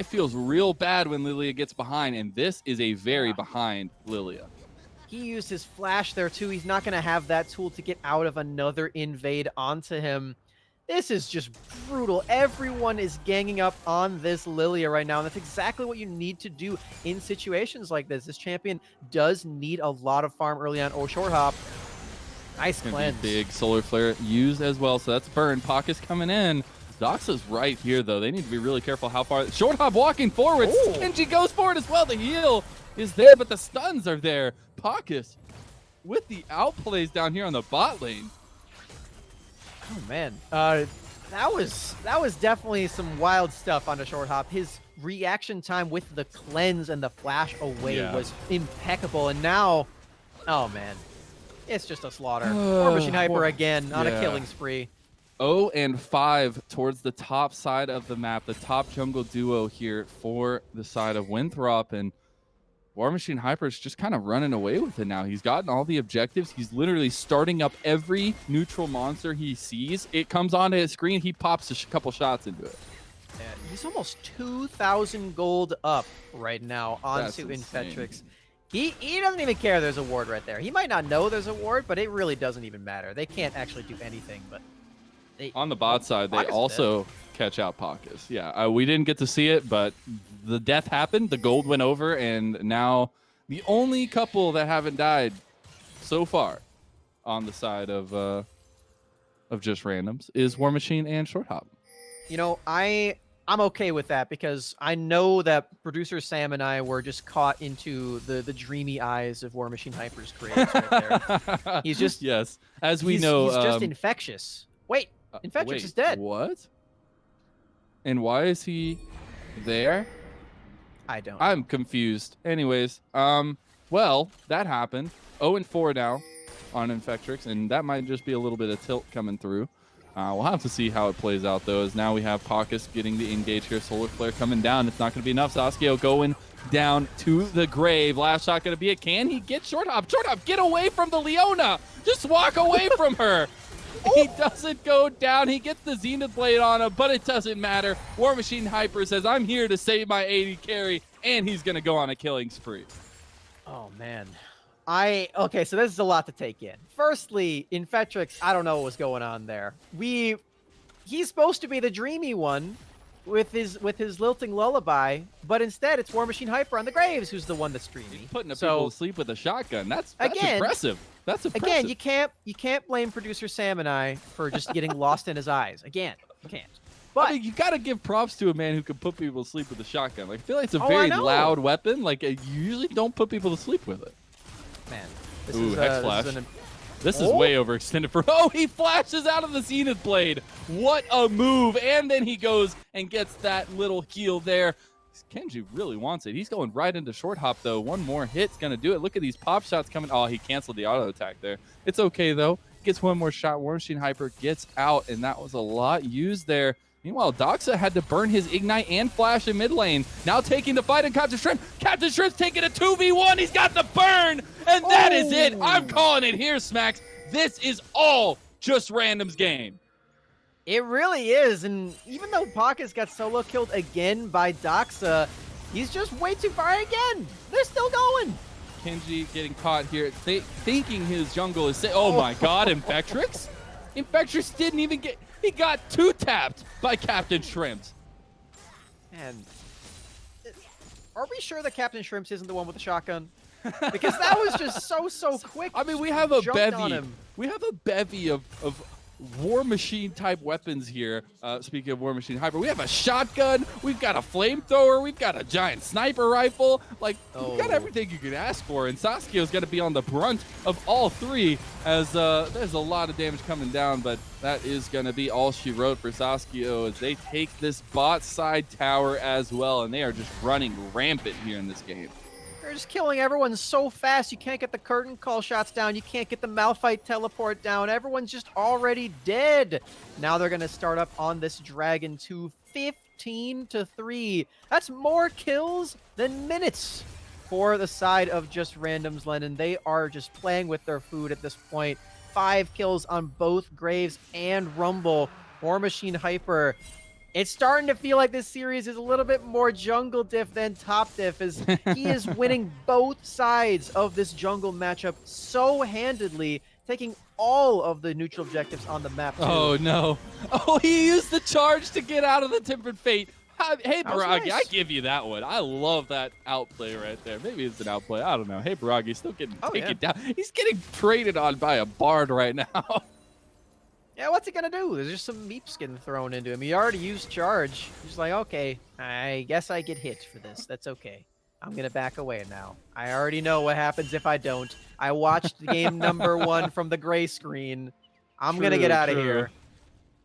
it feels real bad when Lilia gets behind, and this is a very behind Lilia. He used his flash there too. He's not going to have that tool to get out of another invade onto him. This is just brutal. Everyone is ganging up on this Lilia right now, and that's exactly what you need to do in situations like this. This champion does need a lot of farm early on. Oh, short hop. Nice cleanse. Big solar flare used as well, so that's burn. Pocket's coming in. Doxa's right here, though. They need to be really careful how far. Short hop walking forward. Ooh. Kenji goes for it as well. The heal is there, but the stuns are there. Pockets with the outplays down here on the bot lane. Oh man, that was definitely some wild stuff on the short hop. His reaction time with the cleanse and the flash away was impeccable, and now, oh man, it's just a slaughter. War Machine Hyper again on a killing spree. 0-5 towards the top side of the map, the top jungle duo here for the side of Winthrop, and War Machine Hyper is just kind of running away with it now. He's gotten all the objectives. He's literally starting up every neutral monster he sees. It comes onto his screen. He pops a couple shots into it. Yeah, he's almost 2,000 gold up right now onto Infetrix. He doesn't even care there's a ward right there. He might not know there's a ward, but it really doesn't even matter. They can't actually do anything, but on the bot side, they also catch out Pockets. Yeah, we didn't get to see it, but the death happened. The gold went over, and now the only couple that haven't died so far on the side of just randoms is War Machine and Short Hop. You know, I'm okay with that because I know that producer Sam and I were just caught into the dreamy eyes of War Machine Hyper's creators right there. He's just as we know, he's just infectious. Wait. Infetrix is dead. What? And why is he there? I don't know. I'm confused. Anyways, well, that happened. 0-4 now on Infectrix, and that might just be a little bit of tilt coming through. We'll have to see how it plays out, though, as now we have Pockets getting the engage here. Solar Flare coming down. It's not going to be enough. Saskia going down to the grave. Last shot going to be it. Can he get Short Hop? Short Hop, get away from the Leona. Just walk away from her. He doesn't go down. He gets the Zenith Blade on him, but it doesn't matter. War Machine Hyper says, I'm here to save my AD carry, and he's going to go on a killing spree. Oh, man. Okay, so this is a lot to take in. Firstly, Infetrix, I don't know what was going on there. He's supposed to be the dreamy one with his lilting lullaby, but instead it's War Machine Hyper on the Graves who's the one that's dreamy. He's putting people to sleep with a shotgun. That's impressive. That's impressive. Again, you can't blame producer Sam and I for just getting lost in his eyes. Again, you can't. But I mean, you got to give props to a man who can put people to sleep with a shotgun. Like, I feel like it's a very loud weapon. Like, you usually don't put people to sleep with it. Man, Hex Flash. This is way overextended for... Oh, he flashes out of the Zenith Blade. What a move. And then he goes and gets that little heal there. Kenji really wants it. He's going right into Short Hop, though. One more hit's going to do it. Look at these pop shots coming. Oh, he canceled the auto attack there. It's okay, though. Gets one more shot. War Machine Hyper gets out, and that was a lot used there. Meanwhile, Doxa had to burn his Ignite and Flash in mid lane. Now taking the fight in Captain Shrimp. Captain Shrimp's taking a 2v1. He's got the burn, and that is it. I'm calling it here, Smacks. This is all just Random's game. It really is, and even though Pockets got solo killed again by Doxa, he's just way too far again. They're still going. Kenji getting caught here, thinking his jungle is safe. Oh my god, Infectrix? Infectrix didn't even get... He got two-tapped by Captain Shrimps. And are we sure that Captain Shrimps isn't the one with the shotgun? Because that was just so quick. I mean, we have a bevy. We have a bevy of War Machine type weapons here. Speaking of War Machine Hyper, we have a shotgun, we've got a flamethrower, we've got a giant sniper rifle. Like, we've got everything you could ask for, and Saskia is going to be on the brunt of all three, as there's a lot of damage coming down, but that is going to be all she wrote for Saskia as they take this bot side tower as well, and they are just running rampant here in this game. They're just killing everyone so fast. You can't get the curtain call shots down. You can't get the Malphite teleport down. Everyone's just already dead. Now they're going to start up on this Dragon to 15-3. That's more kills than minutes for the side of just Randoms, Lennon. They are just playing with their food at this point. 5 kills on both Graves and Rumble. War Machine Hyper It's starting to feel like this series is a little bit more jungle diff than top diff, as he is winning both sides of this jungle matchup so handedly, taking all of the neutral objectives on the map too. Oh no. Oh, he used the charge to get out of the Tempered Fate. Hey, Baragi, nice. I give you that one. I love that outplay right there. Maybe it's an outplay. I don't know. Hey, Baragi, still getting taken down. He's getting traded on by a Bard right now. Yeah, what's he gonna do? There's just some meep skin thrown into him. He already used charge. He's like, okay, I guess I get hit for this. That's okay. I'm gonna back away now. I already know what happens if I don't. I watched game number 1 from the gray screen. I'm gonna get out of here.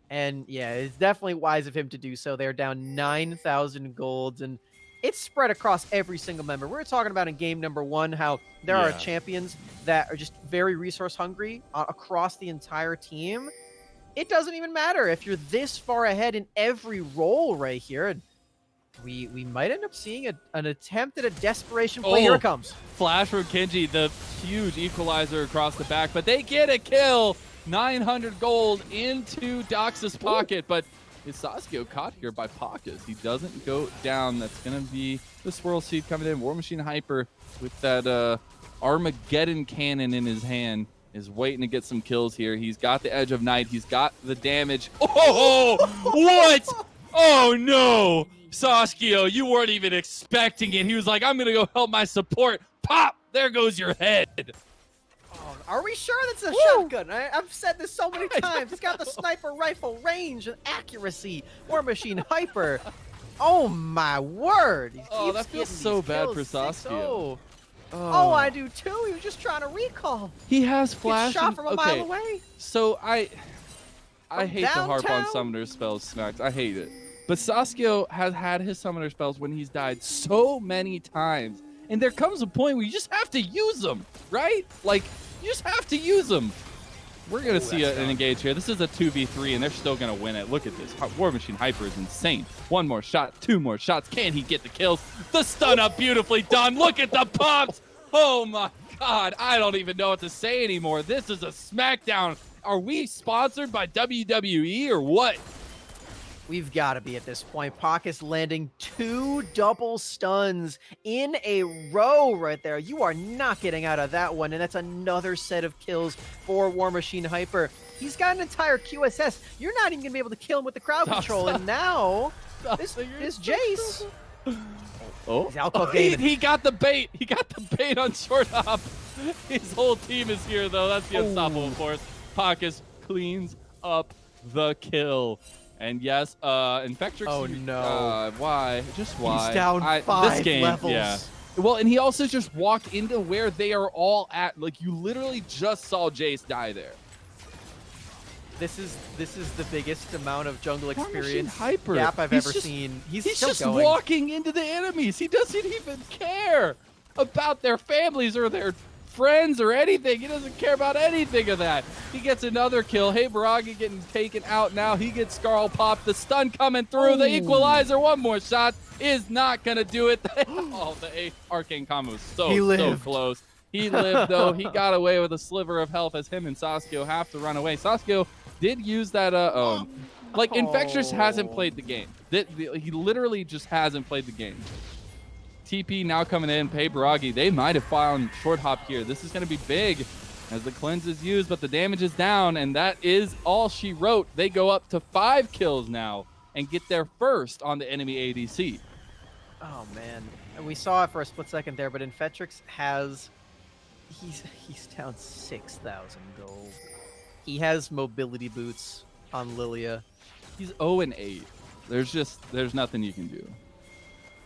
And yeah, it's definitely wise of him to do so. They're down 9,000 golds, and it's spread across every single member. We were talking about in game number 1 how there are champions that are just very resource hungry across the entire team. It doesn't even matter if you're this far ahead in every role right here. And we might end up seeing an attempt at a desperation play. Here it comes. Flash from Kenji, the huge equalizer across the back, but they get a kill. 900 gold into Dox's pocket, but is Sasuke caught here by Pacas? He doesn't go down. That's going to be the Swirl Seed coming in. War Machine Hyper with that Armageddon cannon in his hand is waiting to get some kills here. He's got the Edge of Night. He's got the damage. Oh, what? Oh, no. Sasuke, you weren't even expecting it. He was like, I'm going to go help my support. Pop! There goes your head. Oh, are we sure that's a shotgun? I've said this so many times. It's got the sniper rifle range and accuracy. War Machine Hyper. Oh, my word. Oh, that feels so bad for Sasuke. Oh, I do too. He was just trying to recall. He has flash. Shot from a mile away. So I hate to harp on summoner spells, Smacks. I hate it. But Sasuke has had his summoner spells when he's died so many times. And there comes a point where you just have to use them, right? Like, you just have to use them. We're going to see an engage here. This is a 2v3, and they're still going to win it. Look at this. War Machine Hyper is insane. One more shot, 2 more shots. Can he get the kills? The stun up beautifully done. Look at the pops. Oh, my God. I don't even know what to say anymore. This is a SmackDown. Are we sponsored by WWE or what? We've got to be at this point. Pacas landing 2 double stuns in a row right there. You are not getting out of that one, and that's another set of kills for War Machine Hyper. He's got an entire QSS. You're not even going to be able to kill him with the crowd control, and now this Jace. He got the bait. He got the bait on short hop. His whole team is here, though. That's the unstoppable force. Pacas cleans up the kill. And yes, Infectrix. Oh no! Why? Just why? He's down 5 this game, levels. Yeah. Well, and he also just walked into where they are all at. Like, you literally just saw Jace die there. This is the biggest amount of jungle experience Hyper. gap I've ever seen. He's still just going. Walking into the enemies. He doesn't even care about their families or their friends or anything. He doesn't care about anything of that. He gets another kill. Hey, Baragi getting taken out now. He gets Scarl popped. The stun coming through. The equalizer. One more shot is not going to do it. Oh, the Arcane combo was so close. He lived, though. He got away with a sliver of health as him and Sasuke have to run away. Sasuke did use that, like, Infectress hasn't played the game. He literally just hasn't played the game. TP now coming in. Hey, Baragi, they might have found short hop here. This is going to be big as the cleanse is used, but the damage is down, and that is all she wrote. They go up to 5 kills now and get their first on the enemy ADC. Oh, man. And we saw it for a split second there, but Infectrix has... He's down 6,000 gold. He has mobility boots on Lilia. He's 0-8. There's nothing you can do.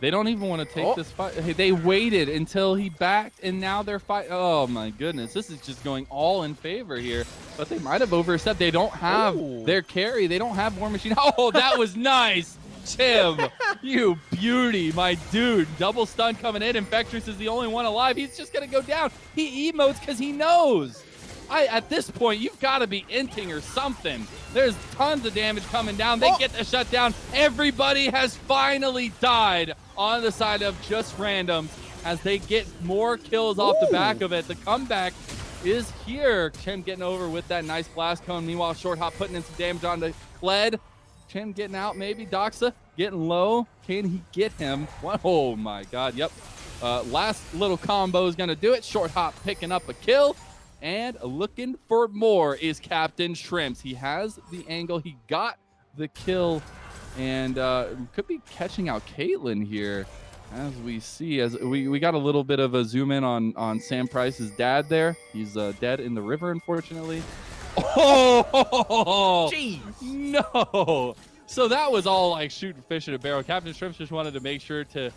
They don't even want to take this fight. Hey, they waited until he backed, and now they're fighting. Oh, my goodness. This is just going all in favor here. But they might have overstepped. They don't have their carry. They don't have War Machine. Oh, that was nice. Tim, you beauty, my dude. Double stun coming in. Infectress is the only one alive. He's just going to go down. He emotes because he knows. At this point, you've got to be inting or something. There's tons of damage coming down. They get the shutdown. Everybody has finally died on the side of just randoms as they get more kills off the back of it. The comeback is here. Tim getting over with that nice blast cone. Meanwhile, short hop putting in some damage on the Kled. Chen getting out, maybe. Doxa getting low. Can he get him? Oh, my God. Yep. Last little combo is going to do it. Short hop picking up a kill. And looking for more is Captain Shrimps. He has the angle. He got the kill. And could be catching out Caitlyn here. As we see, as we got a little bit of a zoom in on Sam Price's dad there. He's dead in the river, unfortunately. Oh, Jeez. No. So that was all like shooting fish in a barrel. Captain Shrimps just wanted to make sure to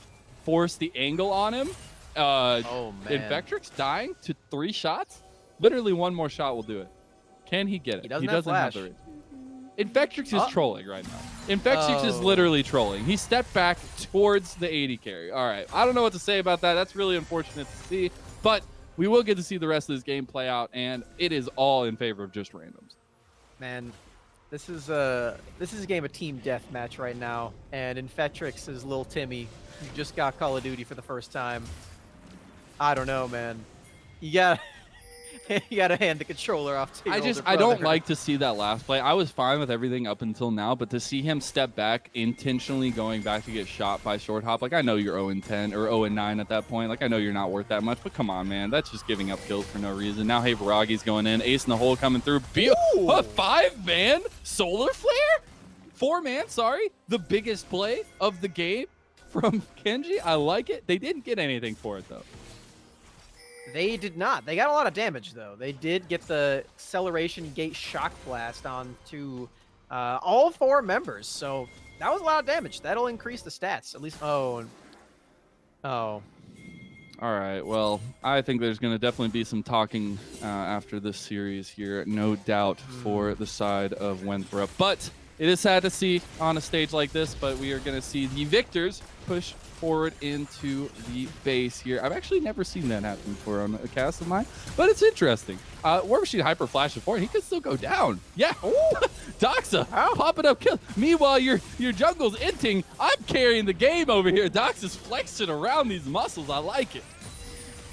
force the angle on him. Oh, man. Infectrix dying to 3 shots. Literally one more shot will do it. Can he get it? He doesn't have the range. Infectrix is trolling right now. Infectrix is literally trolling. He stepped back towards the 80 carry. All right. I don't know what to say about that. That's really unfortunate to see. But we will get to see the rest of this game play out, and it is all in favor of just randoms. Man, this is a game of team deathmatch right now, and Infectrix is little Timmy, who just got Call of Duty for the first time. I don't know, man. You gotta hand the controller off to your older I don't brother. like to see that last play. I was fine with everything up until now, but to see him step back, intentionally going back to get shot by short hop, like I know you're 0-10 or 0-9 at that point. Like I know you're not worth that much, but come on, man. That's just giving up kills for no reason. Now hey, Viragi's going in. Ace in the hole coming through. A 5-man solar flare? 4-man, sorry. The biggest play of the game from Kenji. I like it. They didn't get anything for it though. They did not. They got a lot of damage, though. They did get the acceleration gate shock blast onto all 4 members. So that was a lot of damage. That'll increase the stats. At least. Oh. All right. Well, I think there's going to definitely be some talking after this series here. No doubt for the side of Winthrop. But it is sad to see on a stage like this, but we are going to see the victors push forward into the base here. I've actually never seen that happen before on a cast of mine, but it's interesting. War Machine hyper flash it forward. He could still go down. Yeah. Doxa popping up kill. Meanwhile, your jungle's inting. I'm carrying the game over here. Doxa's flexing around these muscles. I like it.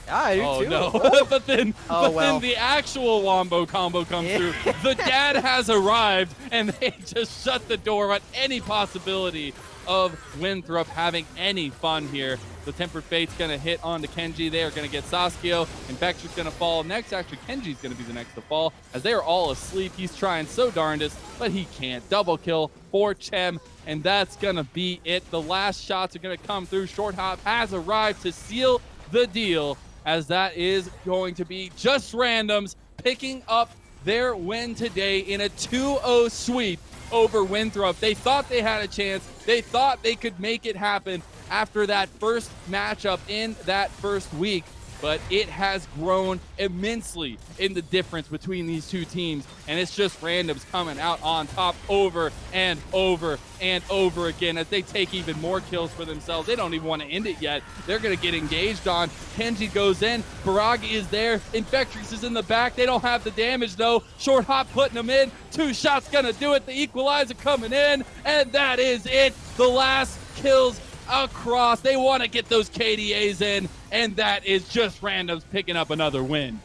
Yeah, I do too. No. but then the actual wombo combo comes through. The dad has arrived, and they just shut the door on any possibility of Winthrop having any fun here. The Tempered Fate's going to hit onto Kenji. They are going to get Sasuke. Infectrix going to fall next. Actually, Kenji's going to be the next to fall as they are all asleep. He's trying so darndest, but he can't. Double kill for Chem, and that's going to be it. The last shots are going to come through. Short Hop has arrived to seal the deal, as that is going to be just randoms picking up their win today in a 2-0 sweep over Winthrop. They thought they had a chance. They thought they could make it happen after that first matchup in that first week, but it has grown immensely in the difference between these two teams, and it's just randoms coming out on top over and over and over again as they take even more kills for themselves. They don't even want to end it yet. They're going to get engaged on. Kenji goes in. Baragi is there. Infectrix is in the back. They don't have the damage, though. Short Hop putting them in. 2 shots going to do it. The equalizer coming in, and that is it. The last kills across. They want to get those KDAs in, and that is just randoms picking up another win.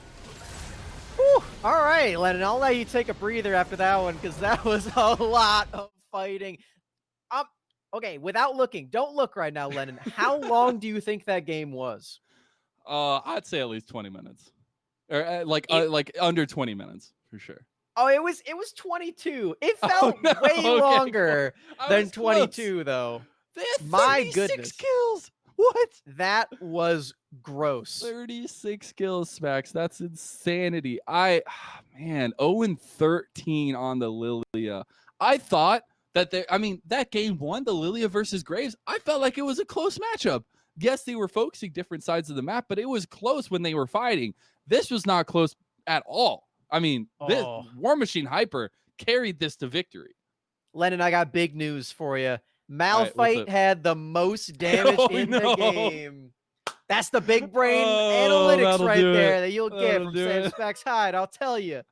Whew. All right, Lennon, I'll let you take a breather after that one because that was a lot of fighting. Okay, without looking, don't look right now, Lennon. How long do you think that game was? I'd say at least 20 minutes, or like under 20 minutes for sure. Oh, it was 22. It felt way longer than 22, though. They had 36 My goodness. kills. What? That was gross. 36 kills, Smacks. That's insanity. Man, 0-13 on the Lilia. I thought that that game 1, the Lilia versus Graves, I felt like it was a close matchup. Yes, they were focusing different sides of the map, but it was close when they were fighting. This was not close at all. I mean, this War Machine Hyper carried this to victory. Lennon, I got big news for you. Malphite had the most damage in the game. That's the big brain analytics right there that you'll get from Sam Specs Hyde, I'll tell you.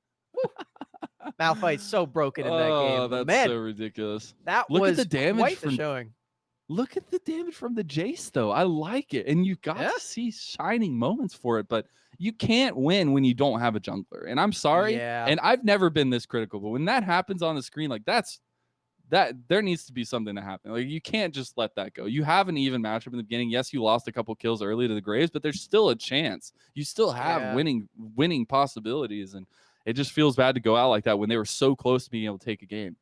Malphite's so broken in that game. That's Man, so ridiculous. That Look was at the damage quite from the showing. Look at the damage from the Jace, though. I like it. And you got to see shining moments for it, but you can't win when you don't have a jungler. And I'm sorry. Yeah. And I've never been this critical, but when that happens on the screen, like that's that there needs to be something to happen. Like, you can't just let that go. You have an even matchup in the beginning. Yes, you lost a couple kills early to the Graves, but there's still a chance. You still have winning possibilities, and it just feels bad to go out like that when they were so close to being able to take a game.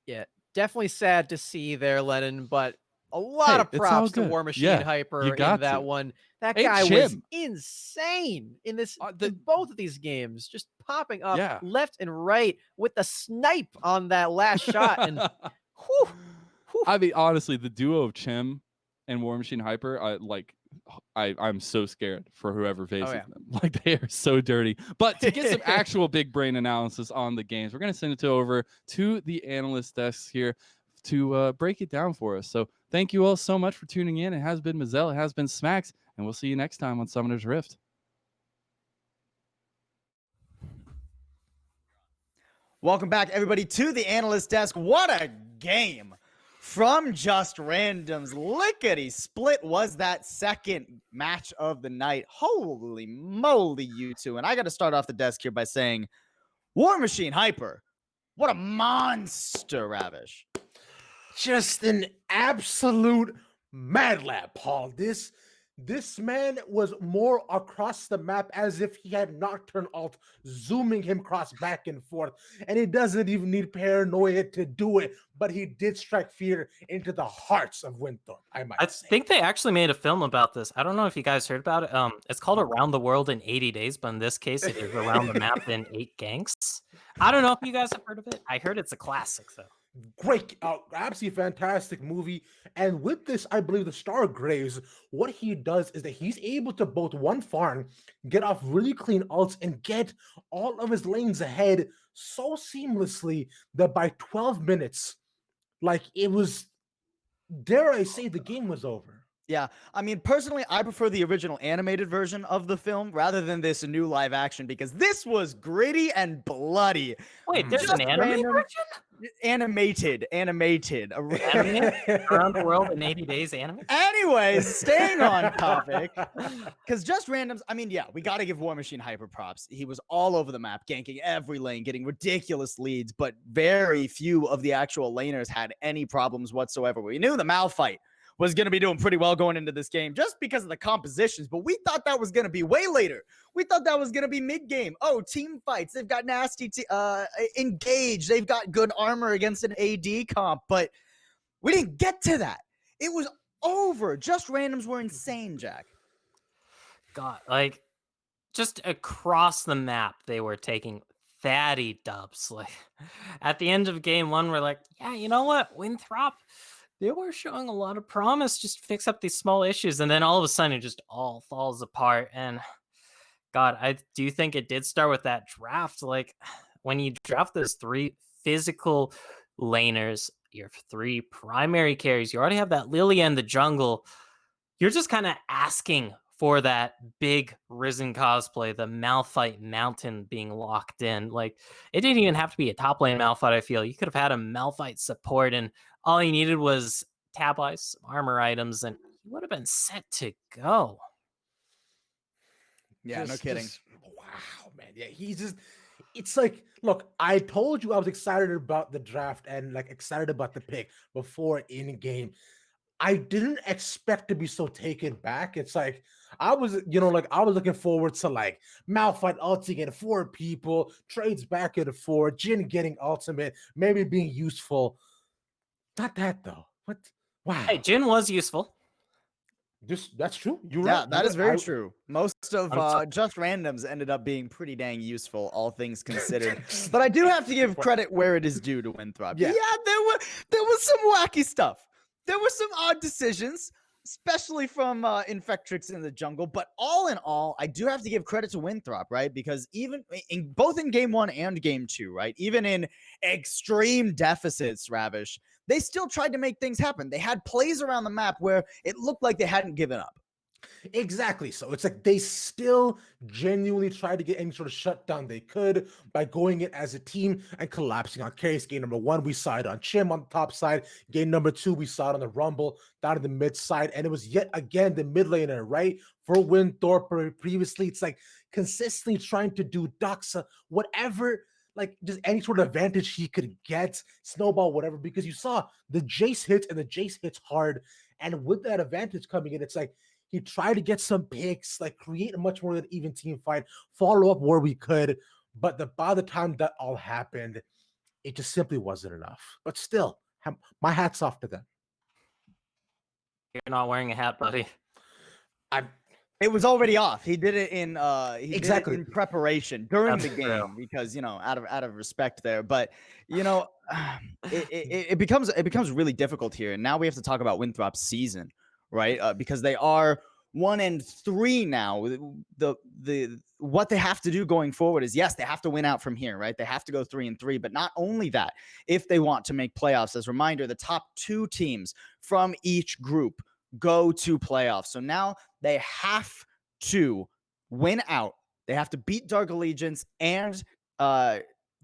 Yeah, definitely sad to see there, Lennon, but a lot of props to War Machine Hyper in that one. That guy was insane in this in both of these games, just popping up left and right with the snipe on that last shot. And whew. I mean, honestly, the duo of Chim and War Machine Hyper, I'm so scared for whoever faces them. Like, they are so dirty. But to get some actual big brain analysis on the games, we're going to send it over to the analyst desks here to break it down for us. So thank you all so much for tuning in. It has been Mazel, it has been Smacks, and we'll see you next time on Summoner's Rift. Welcome back, everybody, to the analyst desk. What a game from Just Random's. Lickety split was that second match of the night. Holy moly, you two. And I got to start off the desk here by saying, War Machine Hyper, what a monster, Ravish. Just an absolute mad lab, Paul. This man was more across the map as if he had Nocturne ult zooming him cross back and forth. And he doesn't even need paranoia to do it, but he did strike fear into the hearts of Winthrop, I think they actually made a film about this. I don't know if you guys heard about it. It's called Around the World in 80 Days, but in this case, it is Around the Map in 8 Ganks. I don't know if you guys have heard of it. I heard it's a classic, though. Great, absolutely fantastic movie. And with this, I believe the Star Graves, what he does is that he's able to both one farm, get off really clean ults, and get all of his lanes ahead so seamlessly that by 12 minutes, like, it was, dare I say, the game was over. Yeah, I mean, personally, I prefer the original animated version of the film rather than this new live action, because this was gritty and bloody. Wait, there's an animated version? Animated. Around the World in 80 Days anime? Anyways, staying on topic, because Just Randoms, I mean, yeah, we got to give War Machine Hyper props. He was all over the map, ganking every lane, getting ridiculous leads, but very few of the actual laners had any problems whatsoever. We knew the Malphite was going to be doing pretty well going into this game just because of the compositions, but we thought that was going to be way later. We thought that was going to be mid-game. Oh, team fights. They've got nasty engage. They've got good armor against an AD comp, but we didn't get to that. It was over. Just Randoms were insane, Jack. God, like, just across the map, they were taking fatty dubs. Like, at the end of game 1, we're like, yeah, you know what? Winthrop, they were showing a lot of promise, just fix up these small issues, and then all of a sudden it just all falls apart. And God, I do think it did start with that draft. Like, when you draft those 3 physical laners, your 3 primary carries, you already have that Lily and the jungle. You're just kind of asking for that big Risen cosplay, the Malphite Mountain being locked in. Like, it didn't even have to be a top lane Malphite, I feel. You could have had a Malphite support, and all you needed was tab ice, armor items, and you would have been set to go. Yeah, no kidding. Wow, man. Yeah, it's like, look, I told you I was excited about the draft and, like, excited about the pick before in game. I didn't expect to be so taken back. It's like, I was looking forward to, like, Malphite ulting in 4 people, trades back and forth, Jhin getting ultimate, maybe being useful. Not that, though. What? Wow. Hey, Jhin was useful. That's true. That is very true. Most of Just Randoms ended up being pretty dang useful, all things considered. But I do have to give credit where it is due to Winthrop. Yeah, there was some wacky stuff. There were some odd decisions, especially from Infectrix in the jungle. But all in all, I do have to give credit to Winthrop, right? Because even in both in game 1 and game 2, right? Even in extreme deficits, Ravish, they still tried to make things happen. They had plays around the map where it looked like they hadn't given up. Exactly. So it's like they still genuinely tried to get any sort of shutdown they could by going in as a team and collapsing on carries. Game number 1, we saw it on Chim on the top side. Game number 2, we saw it on the Rumble down in the mid side. And it was yet again the mid laner, right? For Winthrop previously, it's like consistently trying to do Doxa, whatever like just any sort of advantage he could get, snowball, whatever, because you saw the Jace hits and the Jace hits hard. And with that advantage coming in, it's like he tried to get some picks, like create a much more than even team fight, follow up where we could. But by the time that all happened, it just simply wasn't enough. But still, my hat's off to them. You're not wearing a hat, buddy. It was already off. He did it in Exactly. in preparation during That's the game true. because out of respect there. But it becomes really difficult here. And now we have to talk about Winthrop's season, right? Because they are 1-3 now. The what they have to do going forward is, yes, they have to win out from here, right? They have to go 3-3. But not only that, if they want to make playoffs, as a reminder, the top 2 teams from each group go to playoffs. So now they have to win out. They have to beat Dark Allegiance and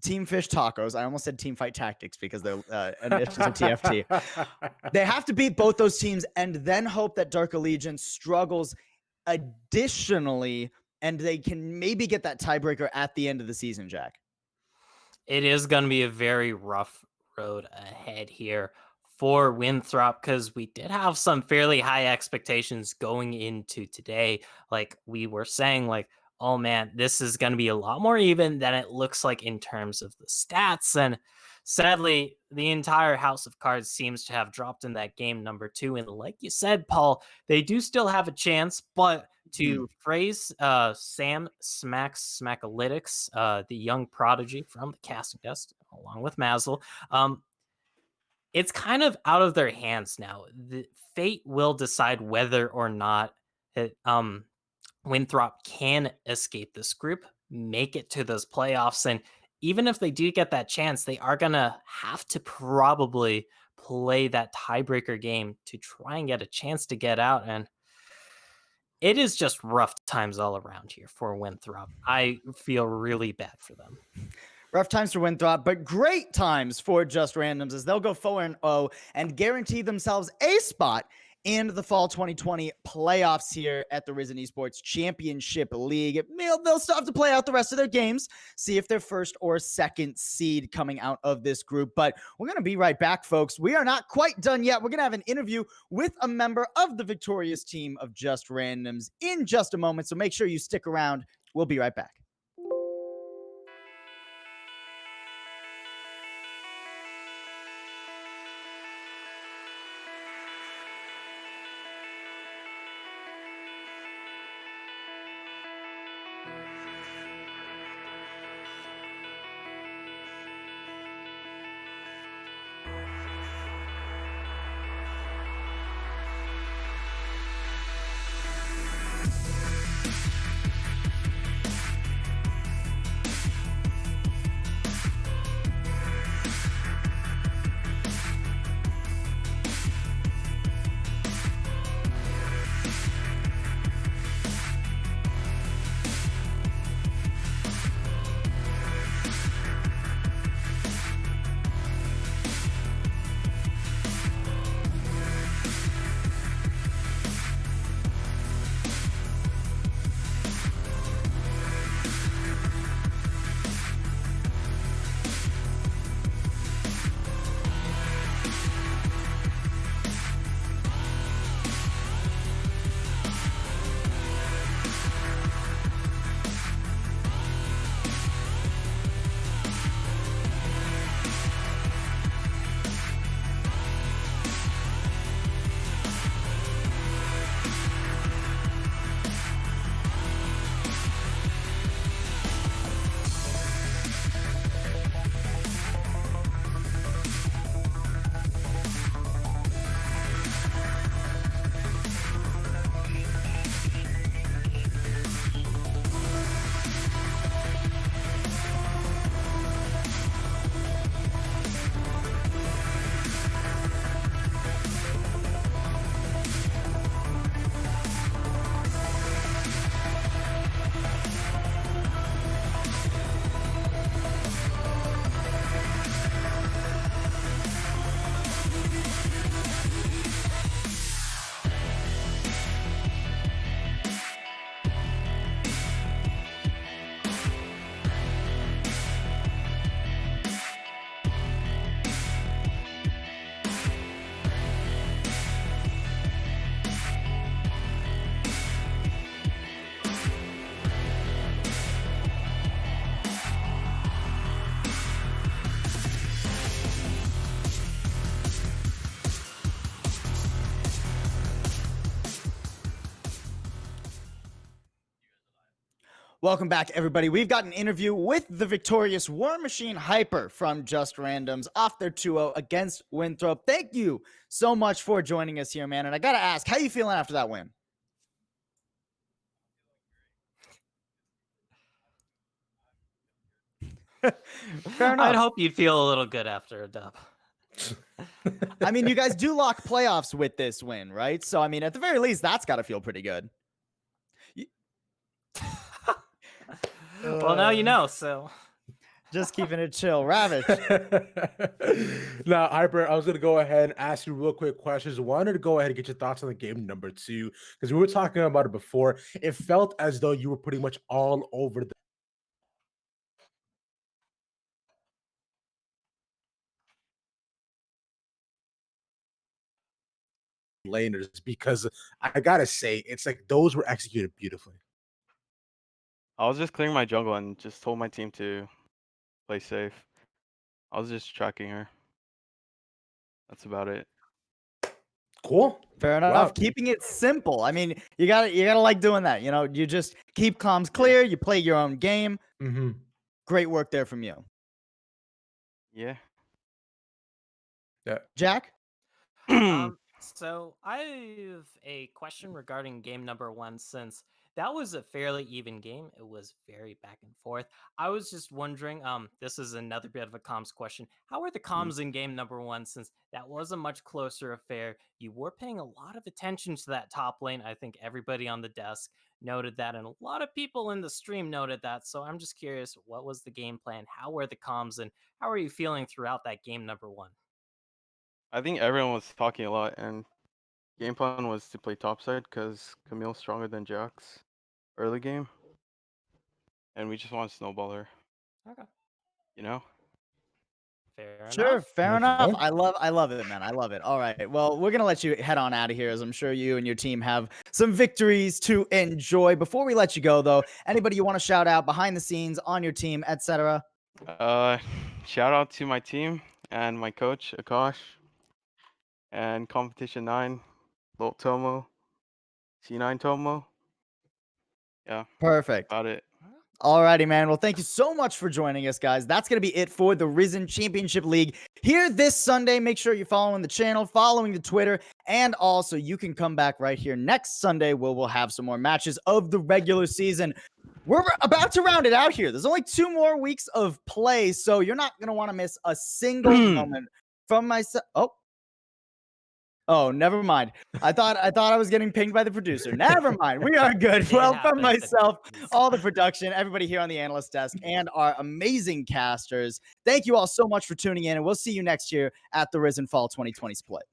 Team Fish Tacos. I almost said Team Fight Tactics because they're initials of TFT. They have to beat both those teams and then hope that Dark Allegiance struggles additionally, and they can maybe get that tiebreaker at the end of the season, Jack. It is going to be a very rough road ahead here for Winthrop, because we did have some fairly high expectations going into today. Like we were saying, like, oh man, this is going to be a lot more even than it looks like in terms of the stats. And sadly, the entire house of cards seems to have dropped in that game number 2. And like you said, Paul, they do still have a chance, but to phrase Sam Smackalytics, the young prodigy from the casting desk, along with Mazel, it's kind of out of their hands now. The fate will decide whether or not Winthrop can escape this group, make it to those playoffs. And even if they do get that chance, they are going to have to probably play that tiebreaker game to try and get a chance to get out. And it is just rough times all around here for Winthrop. I feel really bad for them. Rough times for Winthrop, but great times for Just Randoms as they'll go 4-0 and guarantee themselves a spot in the fall 2020 playoffs here at the Risen Esports Championship League. They'll still have to play out the rest of their games, see if they're first or second seed coming out of this group. But we're going to be right back, folks. We are not quite done yet. We're going to have an interview with a member of the victorious team of Just Randoms in just a moment, so make sure you stick around. We'll be right back. Welcome back, everybody. We've got an interview with the victorious War Machine Hyper from Just Randoms off their 2-0 against Winthrop. Thank you so much for joining us here, man. And I got to ask, how you feeling after that win? Fair enough. I'd hope you'd feel a little good after a dub. I mean, you guys do lock playoffs with this win, right? So, I mean, at the very least, that's got to feel pretty good. Well, now you know, so. Just keeping it chill. Ravish. Now, Hyper, I was going to go ahead and ask you real quick questions. Wanted to go ahead and get your thoughts on the game number 2, because we were talking about it before. It felt as though you were pretty much all over the laners, because I gotta say, it's like those were executed beautifully. I was just clearing my jungle and just told my team to play safe. I was just tracking her. That's about it. Cool. Fair enough. Wow. Keeping it simple. I mean, you gotta like doing that. You know, you just keep comms clear. You play your own game. Mm-hmm. Great work there from you, Yeah. Jack. So I have a question regarding game number 1, since that was a fairly even game. It was very back and forth. I was just wondering, this is another bit of a comms question. How were the comms in game number 1, since that was a much closer affair? You were paying a lot of attention to that top lane. I think everybody on the desk noted that, and a lot of people in the stream noted that. So I'm just curious, what was the game plan? How were the comms, and how are you feeling throughout that game number 1? I think everyone was talking a lot, and game plan was to play topside because Camille's stronger than Jax early game, and we just want to snowball her. Okay. You know? Fair Sure, enough. fair Makes enough. sense. I love it, man. I love it. All right. Well, we're gonna let you head on out of here, as I'm sure you and your team have some victories to enjoy. Before we let you go, though, anybody you want to shout out behind the scenes on your team, etc. Shout out to my team and my coach Akash, and competition 9, Lolt Tomo, C9 Tomo. Yeah, Perfect. about it. Alrighty, man. Well, thank you so much for joining us, guys. That's going to be it for the Risen Championship League here this Sunday. Make sure you're following the channel, following the Twitter, and also you can come back right here next Sunday where we'll have some more matches of the regular season. We're about to round it out here. There's only 2 more weeks of play, so you're not going to want to miss a single moment from myself. Oh, never mind. I thought I was getting pinged by the producer. Never mind. We are good. It Well, from happens. myself, all the production, everybody here on the analyst desk, and our amazing casters, thank you all so much for tuning in, and we'll see you next year at the Risen Fall 2020 split.